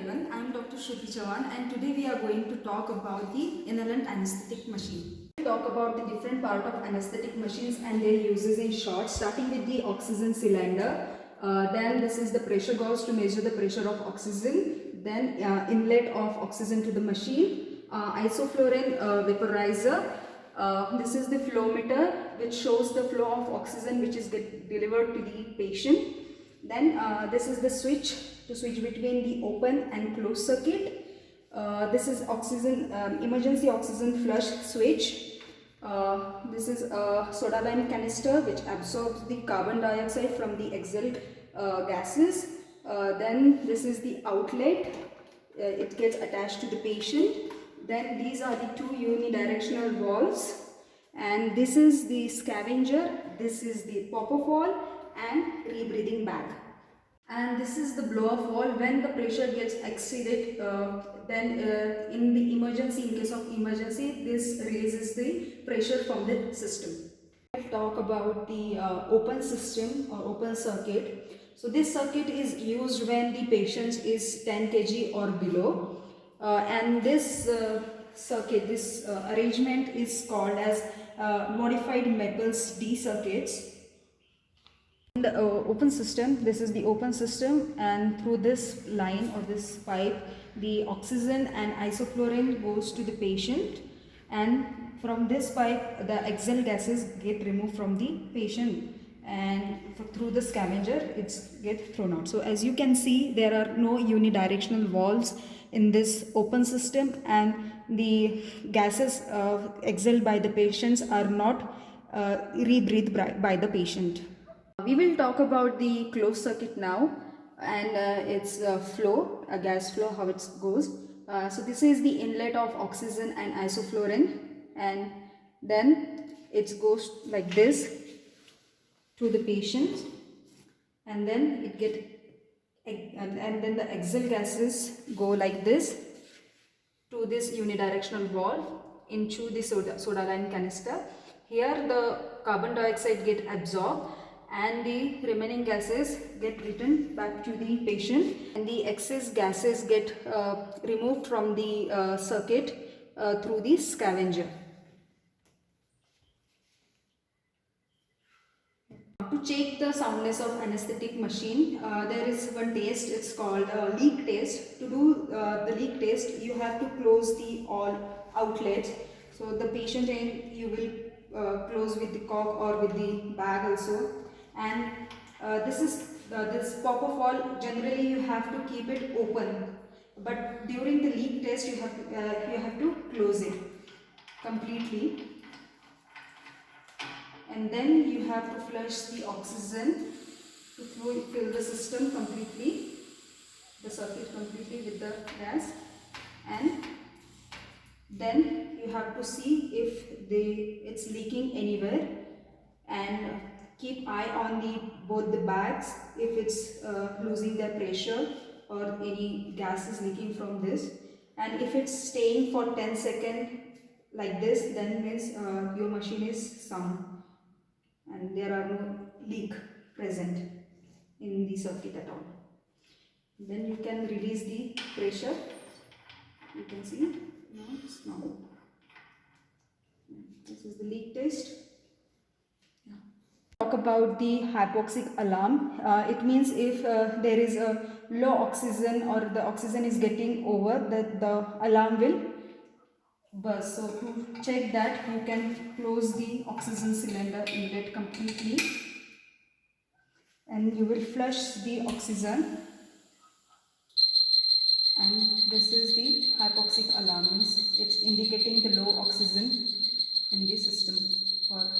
everyone, I am Dr. Shruti Chavan and today we are going to talk about the inhalant anesthetic machine. We will talk about the different part of anesthetic machines and their uses in short, starting with the oxygen cylinder. Then this is the pressure gauge to measure the pressure of oxygen. Then inlet of oxygen to the machine. Isoflurane vaporizer. This is the flow meter which shows the flow of oxygen which is delivered to the patient. Then this is the switch to switch between the open and closed circuit. This is oxygen emergency oxygen flush switch. This is a soda lime canister which absorbs the carbon dioxide from the exhaled gases. Then this is the outlet. It gets attached to the patient. Then these are the two unidirectional valves. And this is the scavenger. This is the pop-off valve and rebreathing bag. And this is the blow-off valve. When the pressure gets exceeded, then in the emergency, in case of emergency, this releases the pressure from the system. I'll talk about the open system or open circuit. So this circuit is used when the patient is 10 kg or below, and this circuit, this arrangement is called as modified Maples D circuits. In the open system, this is the open system, and through this line or this pipe, the oxygen and isoflurane goes to the patient, and from this pipe the exhaled gases get removed from the patient, and through the scavenger it's get thrown out. So as you can see, there are no unidirectional valves in this open system, and the gases exhaled by the patients are not rebreathed by the patient. We will talk about the closed circuit now, and its flow, gas flow, how it goes. So this is the inlet of oxygen and isoflurane, and then it goes like this to the patient, and then it and then the exhaled gases go like this to this unidirectional valve into the soda lime canister. Here the carbon dioxide get absorbed and the remaining gases get returned back to the patient, and the excess gases get removed from the circuit through the scavenger. To check the soundness of anesthetic machine, there is one test. It's called leak test. To do the leak test, you have to close the all outlets. So the patient end you will close with the cork or with the bag also. And this pop-off valve, generally you have to keep it open, but during the leak test you have to close it completely, and then you have to flush the oxygen to fill the system completely, the circuit completely with the gas, and then you have to see if it's leaking anywhere, and keep eye on both the bags if it's losing their pressure or any gas is leaking from this. And if it's staying for 10 seconds like this, then means your machine is sound and there are no leak present in the circuit at all. Then you can release the pressure. You can see now it's normal. This is the leak test. Talk about the hypoxic alarm. It means if there is a low oxygen or the oxygen is getting over, the alarm will burst. So to check that, you can close the oxygen cylinder inlet completely, and you will flush the oxygen, and this is the hypoxic alarm, means it's indicating the low oxygen in the system for